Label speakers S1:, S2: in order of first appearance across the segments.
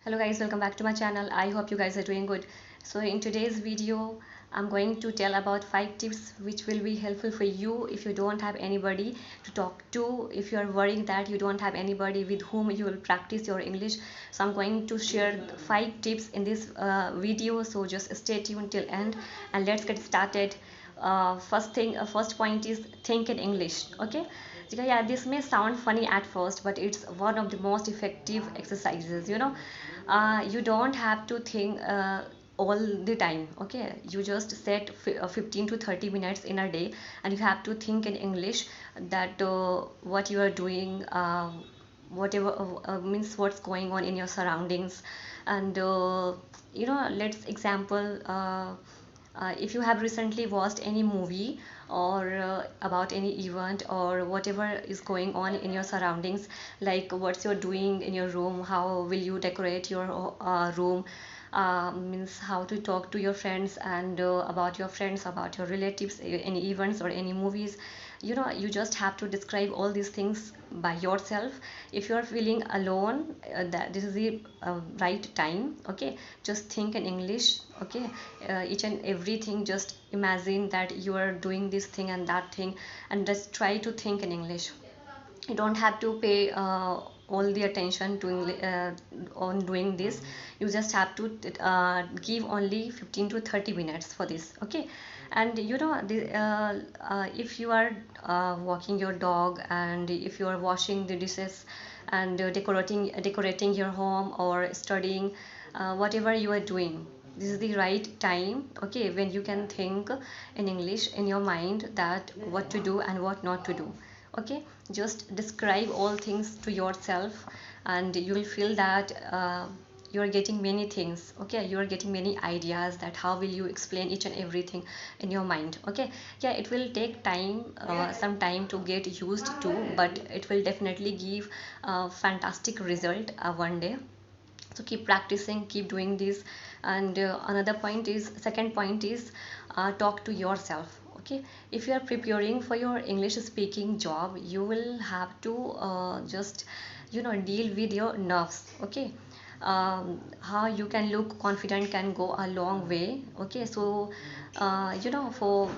S1: Hello guys, welcome back to my channel. I hope you guys are doing good. So in today's video, I'm going to tell about 5 tips which will be helpful for you if you don't have anybody to talk to, if you are worrying that you don't have anybody with whom you will practice your English. So I'm going to share 5 tips in this video, so just stay tuned till end and let's get started. First point is think in English. Okay, so yeah, this may sound funny at first, but it's one of the most effective exercises. You don't have to think all the time. Okay, you just set 15 to 30 minutes in a day, and you have to think in English that what you are doing, whatever means what's going on in your surroundings, and let's example. If you have recently watched any movie or about any event or whatever is going on in your surroundings, like what's you're doing in your room, how will you decorate your room, means how to talk to your friends and about your friends, about your relatives, any events or any movies. You just have to describe all these things by yourself. If you are feeling alone, that this is the right time. Okay, just think in English. Okay, each and everything, just imagine that you are doing this thing and that thing, and just try to think in English. You don't have to pay all the attention to on doing this. You just have to give only 15 to 30 minutes for this. Okay, and if you are walking your dog, and if you are washing the dishes, and decorating your home or studying, whatever you are doing, this is the right time. Okay, when you can think in English in your mind that what to do and what not to do. Okay, just describe all things to yourself, and you will feel that you are getting many things. Okay, you are getting many ideas that how will you explain each and everything in your mind. Okay, yeah, it will take time, some time to get used to, but it will definitely give a fantastic result one day. So keep practicing, keep doing this. And another point is, second point is, talk to yourself. Okay, if you are preparing for your English speaking job, you will have to just deal with your nerves. Okay, how you can look confident can go a long way. Okay, so for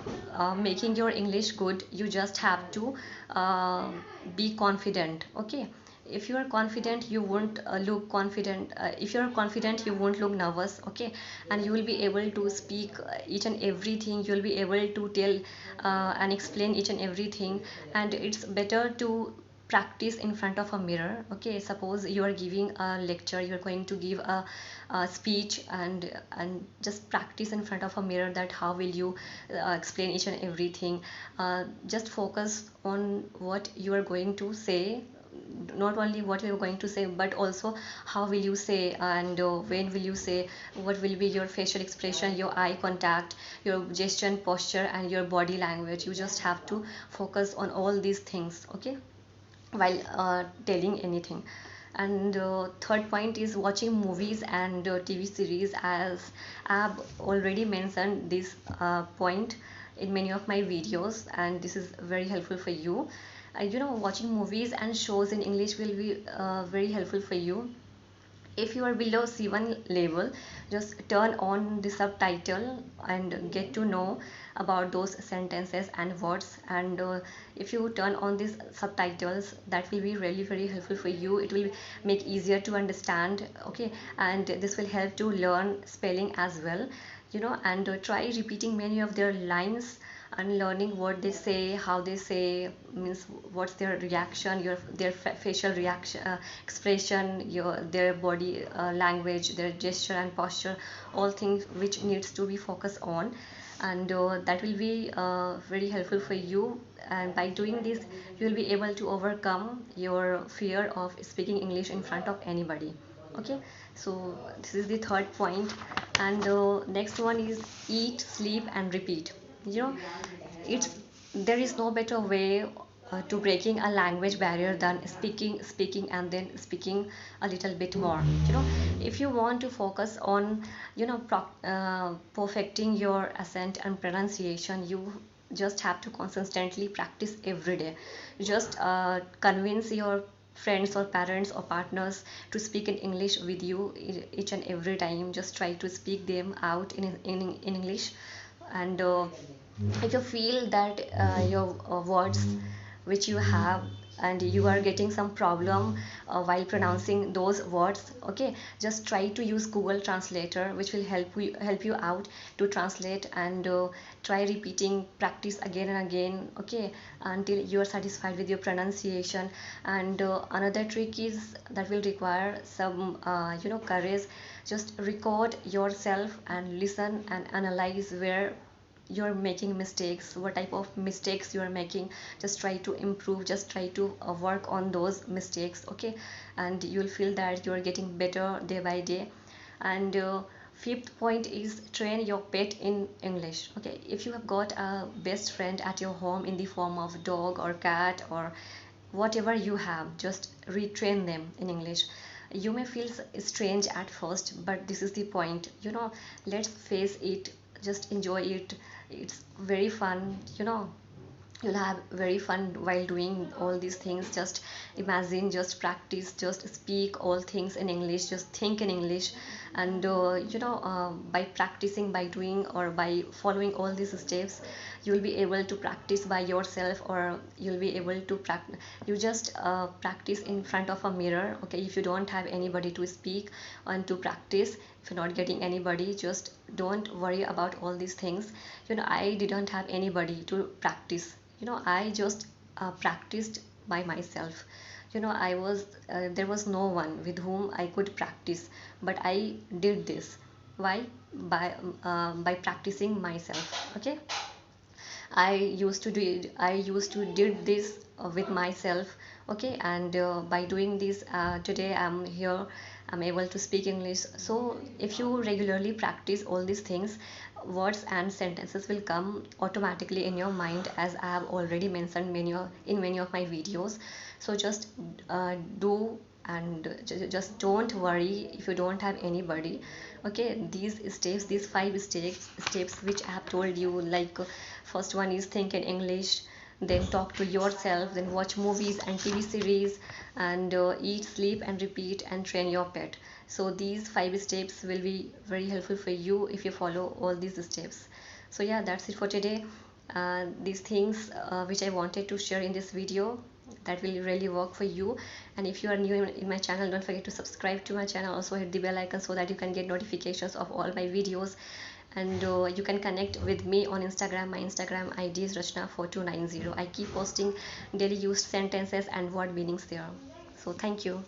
S1: making your English good, you just have to uh, be confident. Okay, if you are confident, you won't look confident. If you are confident, you won't look nervous. Okay, and you will be able to speak each and everything. You will be able to tell and explain each and everything. And it's better to practice in front of a mirror. Okay, suppose you are giving a lecture, you are going to give a speech, and just practice in front of a mirror that how will you explain each and everything. Just focus on what you are going to say, not only what you're going to say, but also how will you say, and when will you say, what will be your facial expression, your eye contact, your gesture and posture, and your body language. You just have to focus on all these things. Okay, while telling anything. And third point is watching movies and TV series, as I've already mentioned this point in many of my videos, and this is very helpful for you. Watching movies and shows in English will be very helpful for you. If you are below C1 level, just turn on the subtitle and get to know about those sentences and words. And if you turn on these subtitles, that will be really very helpful for you. It will make easier to understand. Okay, and this will help to learn spelling as well. And try repeating many of their lines and learning what they say, how they say, means what's their reaction, their facial reaction, expression, their body language, their gesture and posture, all things which needs to be focused on. And that will be very helpful for you. And by doing this, you will be able to overcome your fear of speaking English in front of anybody. Okay, so this is the third point. And next one is eat, sleep and repeat. you know it's There is no better way to breaking a language barrier than speaking and then speaking a little bit more. If you want to focus on perfecting your accent and pronunciation, you just have to consistently practice every day. Just convince your friends or parents or partners to speak in English with you each and every time. Just try to speak them out in English. And if you feel that your words which you have and you are getting some problem while pronouncing those words, okay, just try to use Google Translator, which will help you out to translate. And try repeating, practice again and again, okay, until you are satisfied with your pronunciation. And another trick is that will require some courage. Just record yourself and listen and analyze where you're making mistakes, what type of mistakes you are making. Just try to improve, just try to work on those mistakes, okay, and you'll feel that you're getting better day by day. And fifth point is train your pet in English. Okay, if you have got a best friend at your home in the form of dog or cat or whatever you have, just retrain them in English. You may feel strange at first, but this is the point, let's face it, just enjoy it. It's very fun, you'll have very fun while doing all these things. Just imagine, just practice, just speak all things in English, just think in English. And by practicing, by doing, or by following all these steps, you will be able to practice by yourself, or you'll be able to practice. You just practice in front of a mirror, okay, if you don't have anybody to speak and to practice. If you're not getting anybody, just don't worry about all these things. I didn't have anybody to practice. I just practiced by myself. I was there was no one with whom I could practice, but I did this. Why? By practicing myself, okay. I used to did this with myself, okay. And by doing this, today I'm here, I'm able to speak English. So if you regularly practice all these things, words and sentences will come automatically in your mind, as I have already mentioned in many of my videos. So just do, and just don't worry if you don't have anybody, okay. These steps, these five steps which I have told you, like first one is think in English, then talk to yourself, then watch movies and TV series, and eat, sleep and repeat, and train your pet. So these five steps will be very helpful for you if you follow all these steps. So yeah, that's it for today. These things which I wanted to share in this video, that will really work for you. And if you are new in my channel, don't forget to subscribe to my channel. Also hit the bell icon so that you can get notifications of all my videos. And you can connect with me on Instagram. My Instagram ID is Rachna4290. I keep posting daily used sentences and word meanings there. So thank you.